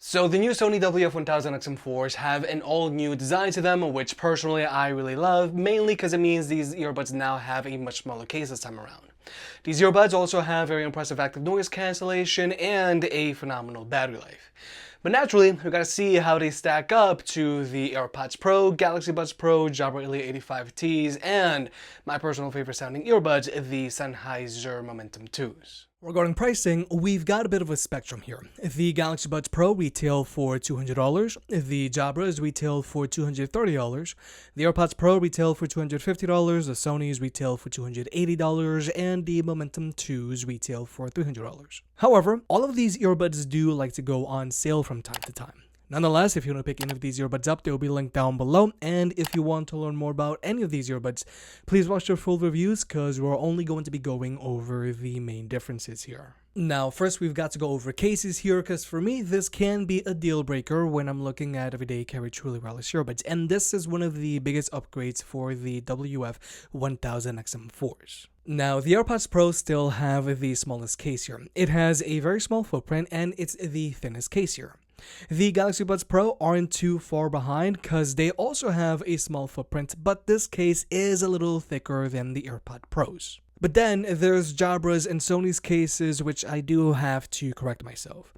So the new Sony WF-1000XM4s have an all-new design to them, which personally I really love, mainly because it means these earbuds now have a much smaller case this time around. These earbuds also have very impressive active noise cancellation and a phenomenal battery life. But naturally, we gotta see how they stack up to the AirPods Pro, Galaxy Buds Pro, Jabra Elite 85Ts, and my personal favorite sounding earbuds, the Sennheiser Momentum 2s. Regarding pricing, we've got a bit of a spectrum here. The Galaxy Buds Pro retail for $200, the Jabras retail for $230, the AirPods Pro retail for $250, the Sony's retail for $280, and the Momentum 2s retail for $300. However, all of these earbuds do like to go on sale from time to time. Nonetheless, if you want to pick any of these earbuds up, they will be linked down below. And if you want to learn more about any of these earbuds, please watch their full reviews because we're only going to be going over the main differences here. Now, first we've got to go over cases here because for me, this can be a deal breaker when I'm looking at everyday carry truly wireless earbuds. And this is one of the biggest upgrades for the WF-1000XM4s. Now, the AirPods Pro still have the smallest case here. It has a very small footprint and it's the thinnest case here. The Galaxy Buds Pro aren't too far behind because they also have a small footprint, but this case is a little thicker than the AirPod Pros. But then there's Jabra's and Sony's cases, which I do have to correct myself.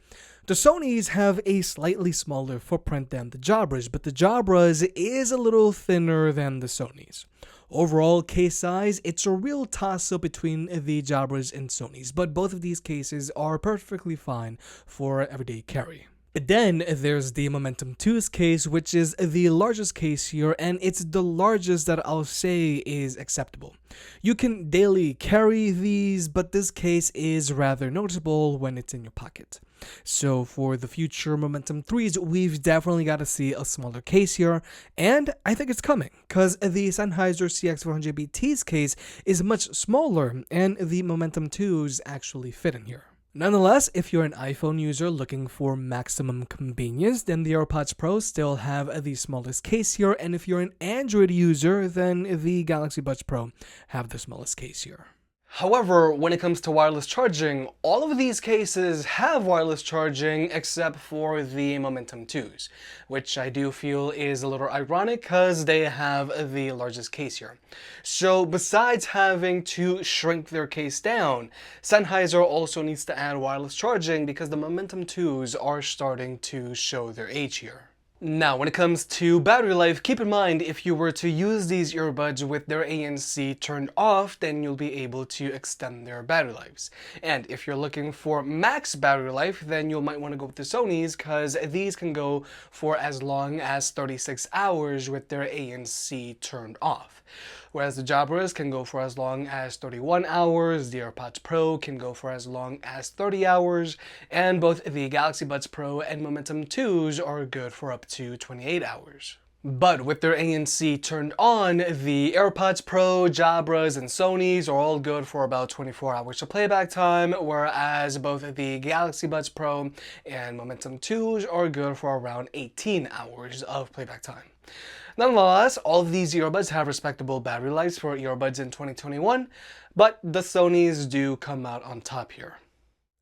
The Sonys have a slightly smaller footprint than the Jabras, but the Jabras is a little thinner than the Sonys. Overall case size, it's a real toss-up between the Jabras and Sonys, but both of these cases are perfectly fine for everyday carry. But then there's the Momentum 2's case, which is the largest case here, and it's the largest that I'll say is acceptable. You can daily carry these, but this case is rather noticeable when it's in your pocket. So for the future Momentum 3s, we've definitely got to see a smaller case here, and I think it's coming, because the Sennheiser CX400BT's case is much smaller, and the Momentum 2s actually fit in here. Nonetheless, if you're an iPhone user looking for maximum convenience, then the AirPods Pro still have the smallest case here, and if you're an Android user, then the Galaxy Buds Pro have the smallest case here. However, when it comes to wireless charging, all of these cases have wireless charging except for the Momentum 2s, which I do feel is a little ironic because they have the largest case here. So besides having to shrink their case down, Sennheiser also needs to add wireless charging because the Momentum 2s are starting to show their age here. Now, when it comes to battery life, keep in mind if you were to use these earbuds with their ANC turned off, then you'll be able to extend their battery lives. And if you're looking for max battery life, then you might want to go with the Sonys because these can go for as long as 36 hours with their ANC turned off. Whereas the Jabras can go for as long as 31 hours, the AirPods Pro can go for as long as 30 hours, and both the Galaxy Buds Pro and Momentum 2s are good for up to 28 hours. But with their ANC turned on, the AirPods Pro, Jabras, and Sonys are all good for about 24 hours of playback time, whereas both the Galaxy Buds Pro and Momentum 2s are good for around 18 hours of playback time. Nonetheless, all of these earbuds have respectable battery lives for earbuds in 2021, but the Sonys do come out on top here.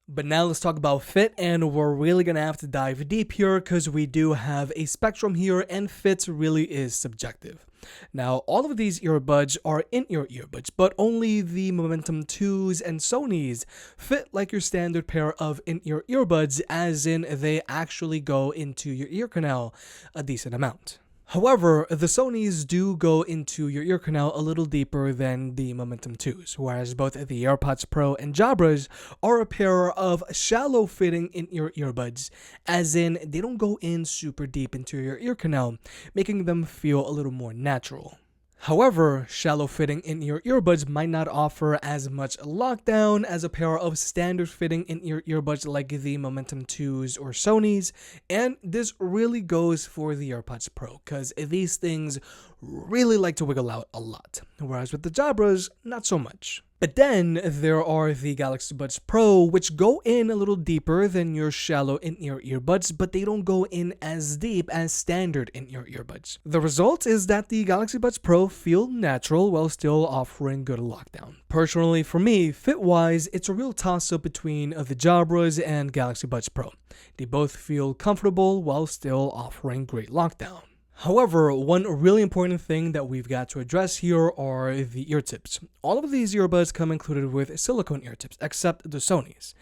But now let's talk about fit, and we're really gonna have to dive deep here because we do have a spectrum here and fit really is subjective. Now, all of these earbuds are in-ear earbuds, but only the Momentum 2s and Sonys fit like your standard pair of in-ear earbuds, as in they actually go into your ear canal a decent amount. However, the Sonys do go into your ear canal a little deeper than the Momentum 2s, whereas both the AirPods Pro and Jabras are a pair of shallow-fitting in-ear earbuds, as in they don't go in super deep into your ear canal, making them feel a little more natural. However, shallow-fitting in-ear earbuds might not offer as much lockdown as a pair of standard-fitting in-ear earbuds like the Momentum 2s or Sonys, and this really goes for the AirPods Pro, because these things really like to wiggle out a lot, whereas with the Jabras, not so much. But then there are the Galaxy Buds Pro, which go in a little deeper than your shallow in-ear earbuds, but they don't go in as deep as standard in-ear earbuds. The result is that the Galaxy Buds Pro feel natural while still offering good lockdown. Personally, for me, fit-wise, it's a real toss-up between the Jabras and Galaxy Buds Pro. They both feel comfortable while still offering great lockdown. However, one really important thing that we've got to address here are the ear tips. All of these earbuds come included with silicone ear tips, except the Sonys.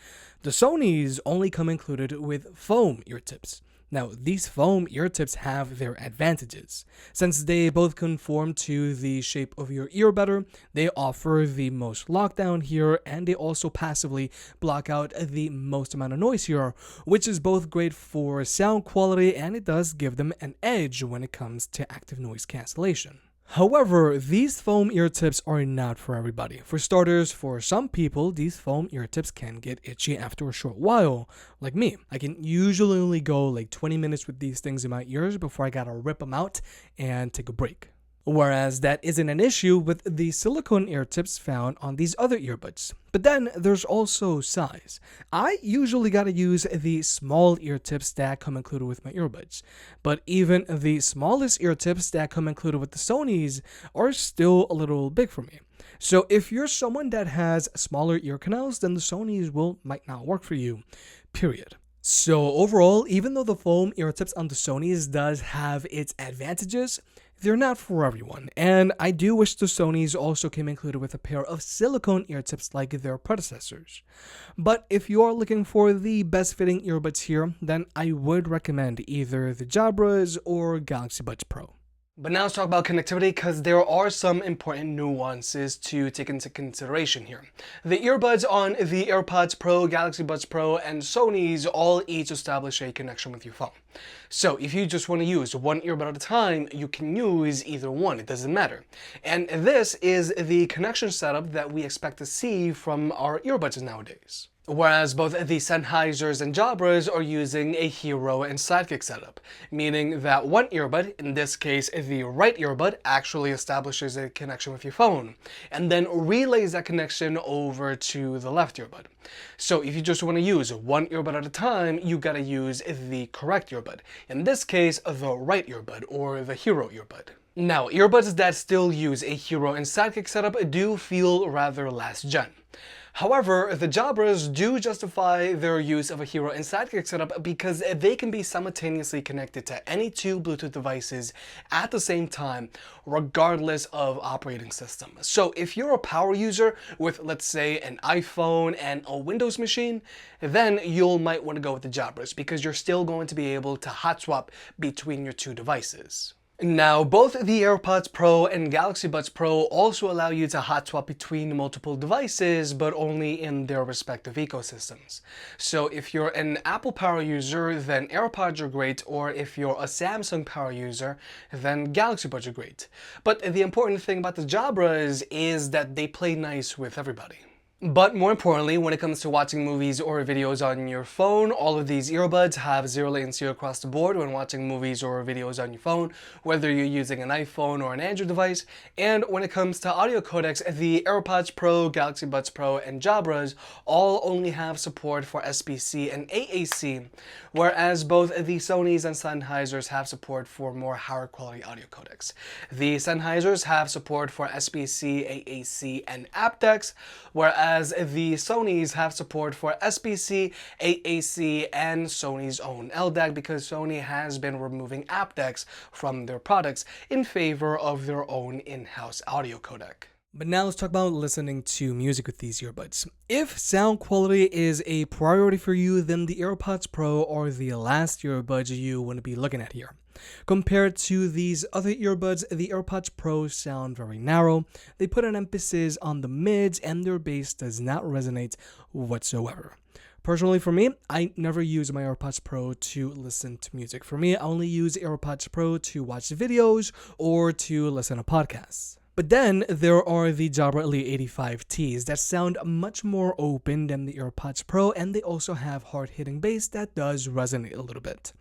The Sonys only come included with foam ear tips. Now, these foam ear tips have their advantages. Since they both conform to the shape of your ear better, they offer the most lockdown here, and they also passively block out the most amount of noise here, which is both great for sound quality, and it does give them an edge when it comes to active noise cancellation. However, these foam ear tips are not for everybody. For starters, for some people, these foam ear tips can get itchy after a short while. Like me, I can usually only go like 20 minutes with these things in my ears before I gotta rip them out and take a break. Whereas that isn't an issue with the silicone ear tips found on these other earbuds. But then there's also size. I usually gotta use the small ear tips that come included with my earbuds. But even the smallest ear tips that come included with the Sonys are still a little big for me. So if you're someone that has smaller ear canals, then the Sonys might not work for you, period. So overall, even though the foam ear tips on the Sonys does have its advantages, they're not for everyone, and I do wish the Sonys also came included with a pair of silicone ear tips like their predecessors. But if you are looking for the best fitting earbuds here, then I would recommend either the Jabras or Galaxy Buds Pro. But now let's talk about connectivity, because there are some important nuances to take into consideration here. The earbuds on the AirPods Pro, Galaxy Buds Pro, and Sonys all each establish a connection with your phone. So if you just want to use one earbud at a time, you can use either one, it doesn't matter. And this is the connection setup that we expect to see from our earbuds nowadays. Whereas both the Sennheisers and Jabras are using a hero and sidekick setup, meaning that one earbud, in this case the right earbud, actually establishes a connection with your phone, and then relays that connection over to the left earbud. So if you just want to use one earbud at a time, you gotta use the correct earbud, in this case the right earbud, or the hero earbud. Now, earbuds that still use a hero and sidekick setup do feel rather last gen. However, the Jabras do justify their use of a hero and sidekick setup because they can be simultaneously connected to any two Bluetooth devices at the same time, regardless of operating system. So if you're a power user with, let's say, an iPhone and a Windows machine, then you might want to go with the Jabras because you're still going to be able to hot swap between your two devices. Now, both the AirPods Pro and Galaxy Buds Pro also allow you to hot swap between multiple devices, but only in their respective ecosystems. So if you're an Apple power user, then AirPods are great, or if you're a Samsung power user, then Galaxy Buds are great. But the important thing about the Jabras is that they play nice with everybody. But more importantly, when it comes to watching movies or videos on your phone, all of these earbuds have zero latency across the board when watching movies or videos on your phone, whether you're using an iPhone or an Android device. And when it comes to audio codecs, the AirPods Pro, Galaxy Buds Pro, and Jabras all only have support for SBC and AAC, whereas both the Sonys and Sennheisers have support for more higher quality audio codecs. The Sennheisers have support for SBC, AAC, and aptX, whereas the Sonys have support for SBC, AAC, and Sony's own LDAC because Sony has been removing aptX from their products in favor of their own in-house audio codec. But now let's talk about listening to music with these earbuds. If sound quality is a priority for you, then the AirPods Pro are the last earbuds you want to be looking at here. Compared to these other earbuds, the AirPods Pro sound very narrow. They put an emphasis on the mids, and their bass does not resonate whatsoever. Personally, for me, I never use my AirPods Pro to listen to music. For me, I only use AirPods Pro to watch videos or to listen to podcasts. But then there are the Jabra Elite 85Ts that sound much more open than the AirPods Pro, and they also have hard-hitting bass that does resonate a little bit.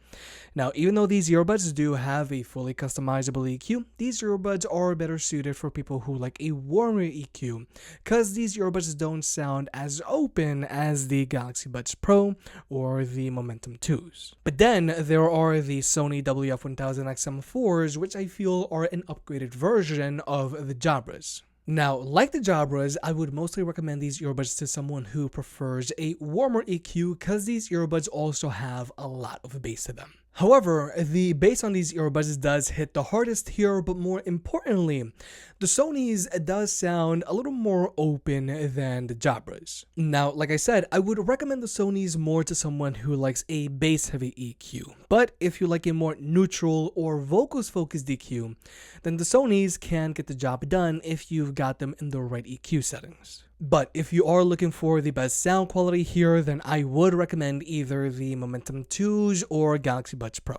Now, even though these earbuds do have a fully customizable EQ, these earbuds are better suited for people who like a warmer EQ, because these earbuds don't sound as open as the Galaxy Buds Pro or the Momentum 2s. But then there are the Sony WF-1000XM4s, which I feel are an upgraded version of the Jabras. Now, like the Jabras, I would mostly recommend these earbuds to someone who prefers a warmer EQ, because these earbuds also have a lot of bass to them. However, the bass on these earbuds does hit the hardest here, but more importantly, the Sony's does sound a little more open than the Jabras. Now, like I said, I would recommend the Sony's more to someone who likes a bass-heavy EQ. But if you like a more neutral or vocals-focused EQ, then the Sony's can get the job done if you've got them in the right EQ settings. But if you are looking for the best sound quality here, then I would recommend either the Momentum 2s or Galaxy Buds Pro.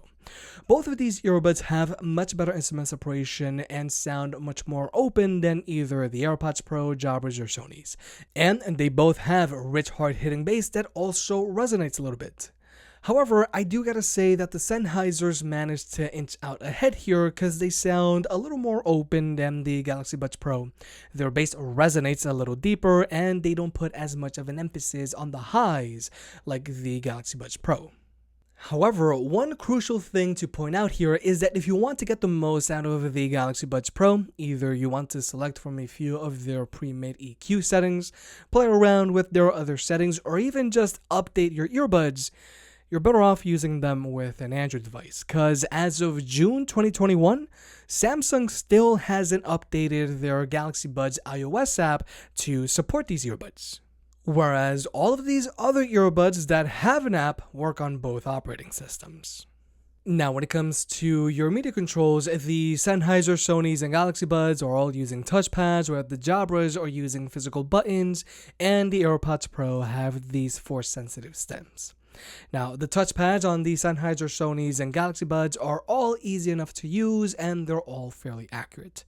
Both of these earbuds have much better instrument separation and sound much more open than either the AirPods Pro, Jabras, or Sony's. And they both have rich, hard-hitting bass that also resonates a little bit. However, I do gotta say that the Sennheisers managed to inch out ahead here because they sound a little more open than the Galaxy Buds Pro. Their bass resonates a little deeper, and they don't put as much of an emphasis on the highs like the Galaxy Buds Pro. However, one crucial thing to point out here is that if you want to get the most out of the Galaxy Buds Pro, either you want to select from a few of their pre-made EQ settings, play around with their other settings, or even just update your earbuds, you're better off using them with an Android device, because as of June 2021, Samsung still hasn't updated their Galaxy Buds iOS app to support these earbuds. Whereas all of these other earbuds that have an app work on both operating systems. Now, when it comes to your media controls, the Sennheiser, Sony's, and Galaxy Buds are all using touchpads, where the Jabras are using physical buttons, and the AirPods Pro have these force-sensitive stems. Now, the touchpads on the Sennheiser, Sony's, and Galaxy Buds are all easy enough to use, and they're all fairly accurate.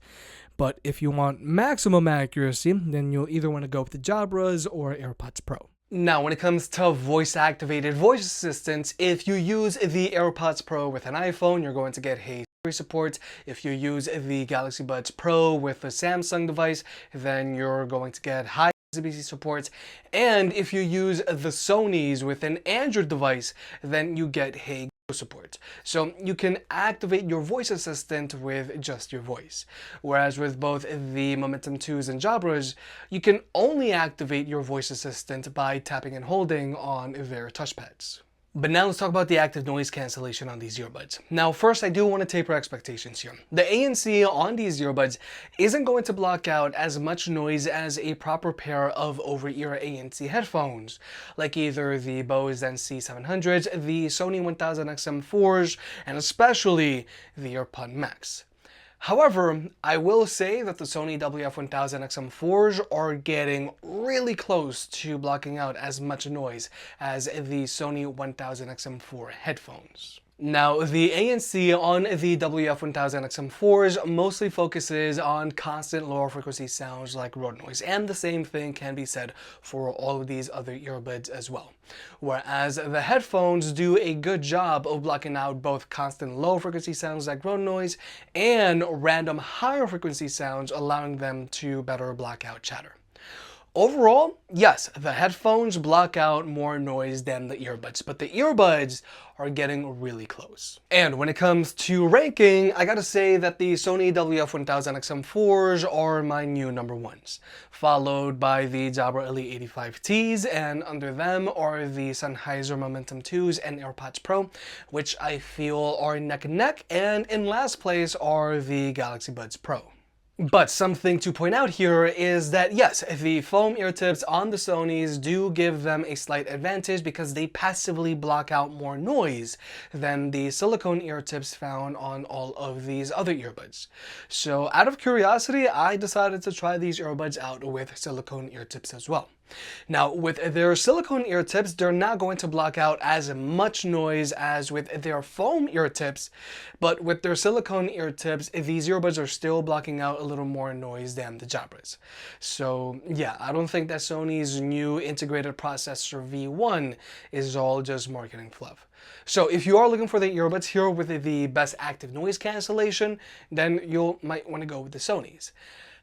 But if you want maximum accuracy, then you'll either want to go with the Jabras or AirPods Pro. Now, when it comes to voice-activated voice assistants, if you use the AirPods Pro with an iPhone, you're going to get Hey Siri support. If you use the Galaxy Buds Pro with a Samsung device, then you're going to get Hi CBC support. And if you use the Sony's with an Android device, then you get Hey support. So you can activate your voice assistant with just your voice. Whereas with both the Momentum 2s and Jabras, you can only activate your voice assistant by tapping and holding on their touchpads. But now let's talk about the active noise cancellation on these earbuds. Now first, I do want to taper expectations here. The ANC on these earbuds isn't going to block out as much noise as a proper pair of over-ear ANC headphones, like either the Bose NC700s, the Sony 1000XM4s, and especially the AirPod Max. However, I will say that the Sony WF-1000XM4s are getting really close to blocking out as much noise as the Sony 1000XM4 headphones. Now, the ANC on the WF-1000XM4s mostly focuses on constant lower frequency sounds like road noise, and the same thing can be said for all of these other earbuds as well. Whereas the headphones do a good job of blocking out both constant low frequency sounds like road noise and random higher frequency sounds, allowing them to better block out chatter. Overall, yes, the headphones block out more noise than the earbuds, but the earbuds are getting really close. And when it comes to ranking, I gotta say that the Sony WF-1000XM4s are my new number ones, followed by the Jabra Elite 85Ts, and under them are the Sennheiser Momentum 2s and AirPods Pro, which I feel are neck and neck, and in last place are the Galaxy Buds Pro. But something to point out here is that yes, the foam ear tips on the Sonys do give them a slight advantage because they passively block out more noise than the silicone ear tips found on all of these other earbuds. So out of curiosity, I decided to try these earbuds out with silicone ear tips as well. Now, with their silicone ear tips, they're not going to block out as much noise as with their foam ear tips, but with their silicone ear tips, these earbuds are still blocking out a little more noise than the Jabras. So yeah, I don't think that Sony's new integrated processor V1 is all just marketing fluff. So if you are looking for the earbuds here with the best active noise cancellation, then you might want to go with the Sony's.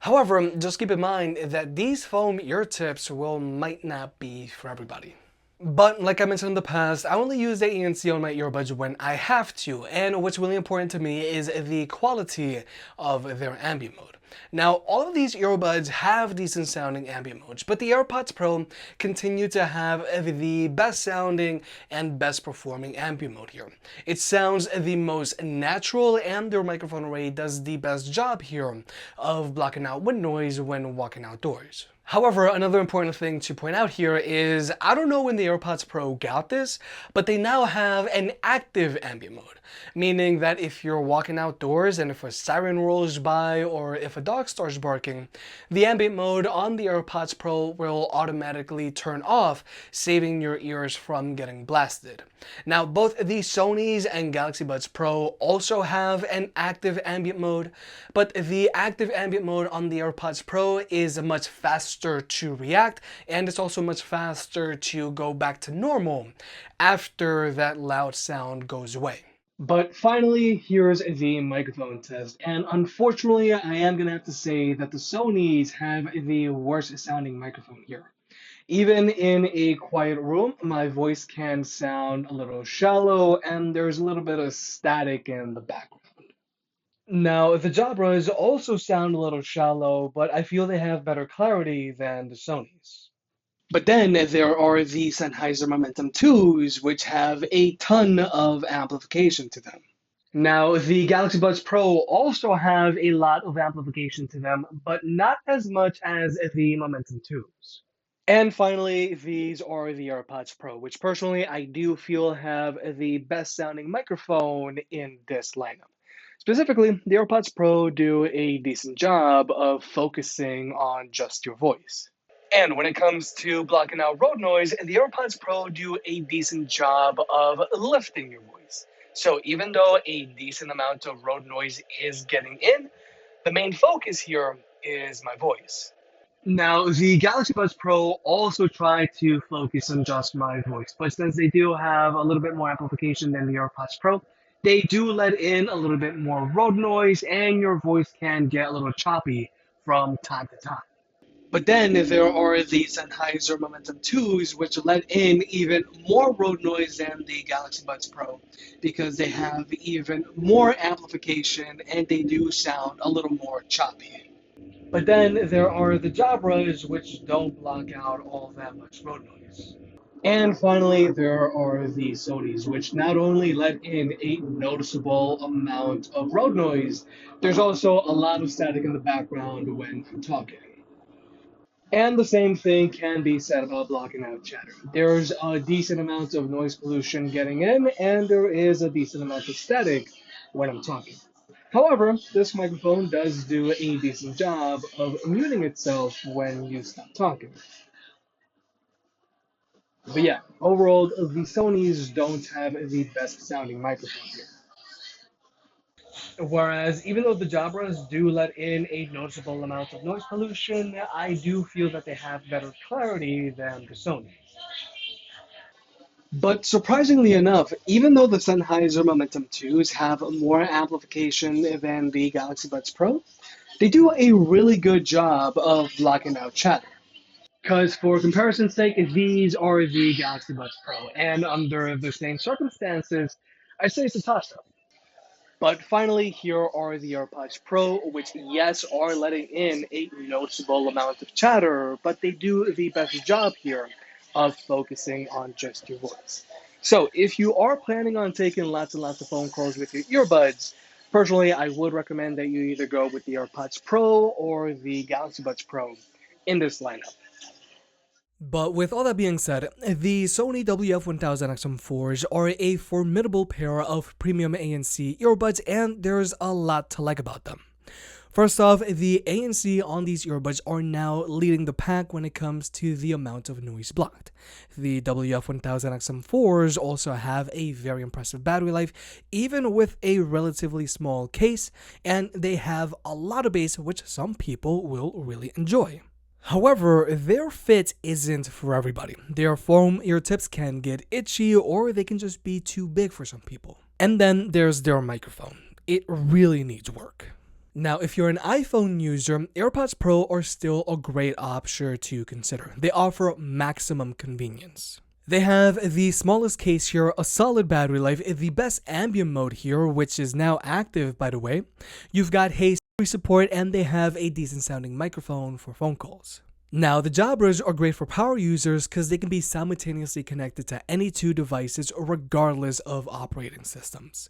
However, just keep in mind that these foam ear tips might not be for everybody. But like I mentioned in the past, I only use the ANC on my earbuds when I have to, and what's really important to me is the quality of their ambient mode. Now, all of these earbuds have decent sounding ambient modes, but the AirPods Pro continue to have the best sounding and best performing ambient mode here. It sounds the most natural, and their microphone array does the best job here of blocking out wind noise when walking outdoors. However, another important thing to point out here is, I don't know when the AirPods Pro got this, but they now have an active ambient mode, meaning that if you're walking outdoors and if a siren rolls by or if a dog starts barking, the ambient mode on the AirPods Pro will automatically turn off, saving your ears from getting blasted. Now, both the Sony's and Galaxy Buds Pro also have an active ambient mode, but the active ambient mode on the AirPods Pro is much faster to react, and it's also much faster to go back to normal after that loud sound goes away. But finally, here's the microphone test, and unfortunately I am gonna have to say that the Sonys have the worst sounding microphone here. Even in a quiet room, my voice can sound a little shallow and there's a little bit of static in the background. Now, the Jabras also sound a little shallow, but I feel they have better clarity than the Sonys. But then there are the Sennheiser Momentum 2s, which have a ton of amplification to them. Now, the Galaxy Buds Pro also have a lot of amplification to them, but not as much as the Momentum 2s. And finally, these are the AirPods Pro, which personally I do feel have the best sounding microphone in this lineup. Specifically, the AirPods Pro do a decent job of focusing on just your voice. And when it comes to blocking out road noise, the AirPods Pro do a decent job of lifting your voice. So even though a decent amount of road noise is getting in, the main focus here is my voice. Now, the Galaxy Buds Pro also try to focus on just my voice, but since they do have a little bit more amplification than the AirPods Pro, they do let in a little bit more road noise, and your voice can get a little choppy from time to time. But then there are the Sennheiser Momentum 2s, which let in even more road noise than the Galaxy Buds Pro, because they have even more amplification and they do sound a little more choppy. But then there are the Jabras, which don't block out all that much road noise. And finally, there are the Sonys, which not only let in a noticeable amount of road noise, there's also a lot of static in the background when I'm talking. And the same thing can be said about blocking out chatter. There's a decent amount of noise pollution getting in, and there is a decent amount of static when I'm talking. However, this microphone does do a decent job of muting itself when you stop talking. But yeah, overall, the Sonys don't have the best sounding microphone here. Whereas, even though the Jabras do let in a noticeable amount of noise pollution, I do feel that they have better clarity than the Sony. But surprisingly enough, even though the Sennheiser Momentum 2s have more amplification than the Galaxy Buds Pro, they do a really good job of blocking out chatter. Because for comparison's sake, these are the Galaxy Buds Pro, and under the same circumstances, I say it's a toss-up. But finally, here are the AirPods Pro, which yes, are letting in a noticeable amount of chatter, but they do the best job here of focusing on just your voice. So if you are planning on taking lots and lots of phone calls with your earbuds, personally, I would recommend that you either go with the AirPods Pro or the Galaxy Buds Pro in this lineup. But with all that being said, the Sony WF-1000XM4s are a formidable pair of premium ANC earbuds, and there's a lot to like about them. First off, the ANC on these earbuds are now leading the pack when it comes to the amount of noise blocked. The WF-1000XM4s also have a very impressive battery life, even with a relatively small case, and they have a lot of bass, which some people will really enjoy. However, their fit isn't for everybody. Their foam ear tips can get itchy, or they can just be too big for some people. And then there's their microphone. It really needs work. Now, if you're an iPhone user, AirPods Pro are still a great option to consider. They offer maximum convenience. They have the smallest case here, a solid battery life, the best ambient mode here, which is now active by the way. You've got Hey Siri support, and they have a decent sounding microphone for phone calls. Now, the Jabras are great for power users because they can be simultaneously connected to any two devices regardless of operating systems.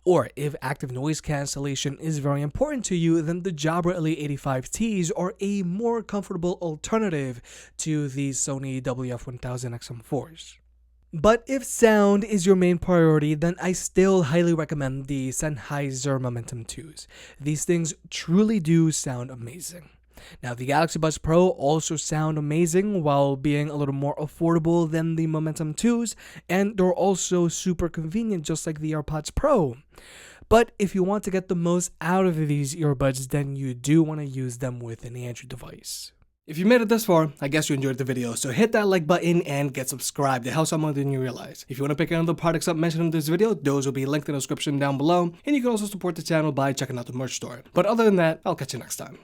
Or if active noise cancellation is very important to you, then the Jabra Elite 85Ts are a more comfortable alternative to the Sony WF-1000XM4s. But if sound is your main priority, then I still highly recommend the Sennheiser Momentum 2s. These things truly do sound amazing. Now, the Galaxy Buds Pro also sound amazing while being a little more affordable than the Momentum 2s, and they're also super convenient just like the AirPods Pro. But if you want to get the most out of these earbuds, then you do want to use them with an Android device. If you made it this far, I guess you enjoyed the video, so hit that like button and get subscribed. It helps out more than you realize. If you want to pick any of the products up mentioned in this video, those will be linked in the description down below, and you can also support the channel by checking out the merch store. But other than that, I'll catch you next time.